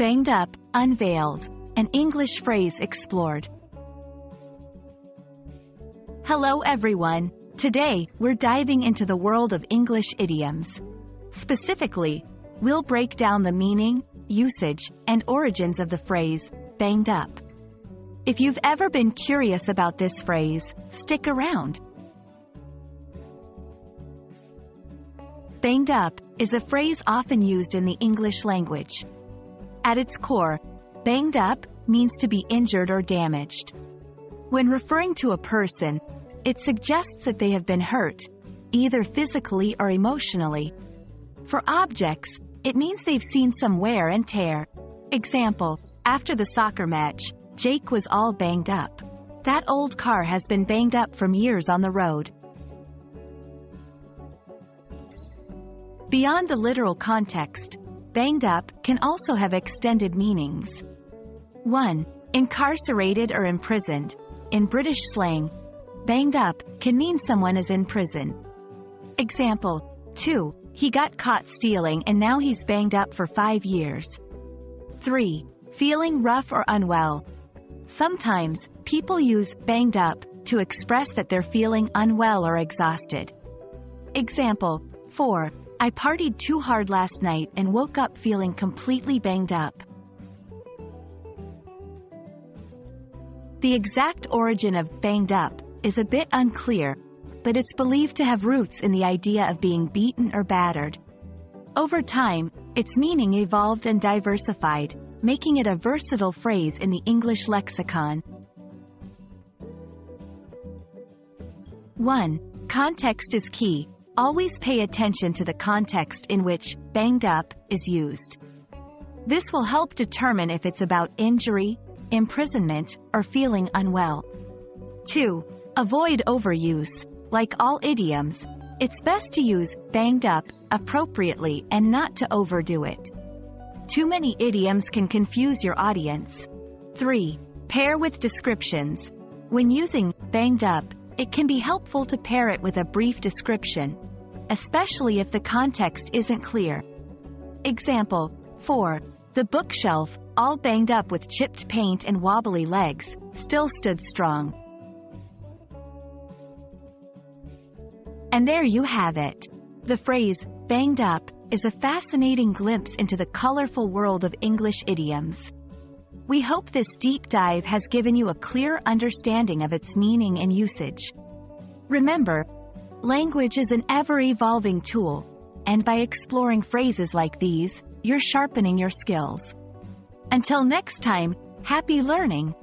Banged up, unveiled, an English phrase explored. Hello everyone. Today, we're diving into the world of English idioms. Specifically, we'll break down the meaning, usage, and origins of the phrase, banged up. If you've ever been curious about this phrase, stick around. Banged up is a phrase often used in the English language. At its core, banged up means to be injured or damaged. When referring to a person, it suggests that they have been hurt, either physically or emotionally. For objects, it means they've seen some wear and tear. Example, after the soccer match, Jake was all banged up. That old car has been banged up from years on the road. Beyond the literal context, banged up can also have extended meanings. 1. Incarcerated or imprisoned. In British slang, banged up can mean someone is in prison. Example, 2. He got caught stealing and now he's banged up for 5 years. 3. Feeling rough or unwell. Sometimes, people use banged up to express that they're feeling unwell or exhausted. Example, 4. I partied too hard last night and woke up feeling completely banged up. The exact origin of banged up is a bit unclear, but it's believed to have roots in the idea of being beaten or battered. Over time, its meaning evolved and diversified, making it a versatile phrase in the English lexicon. 1. Context is key. Always pay attention to the context in which banged up is used. This will help determine if it's about injury, imprisonment, or feeling unwell. 2. Avoid overuse. Like all idioms, it's best to use banged up appropriately and not to overdo it. Too many idioms can confuse your audience. 3. Pair with descriptions. When using banged up, it can be helpful to pair it with a brief description, especially if the context isn't clear. Example, 4. The bookshelf, all banged up with chipped paint and wobbly legs, still stood strong. And there you have it. The phrase, banged up, is a fascinating glimpse into the colorful world of English idioms. We hope this deep dive has given you a clear understanding of its meaning and usage. Remember, language is an ever-evolving tool, and by exploring phrases like these, you're sharpening your skills. Until next time, happy learning!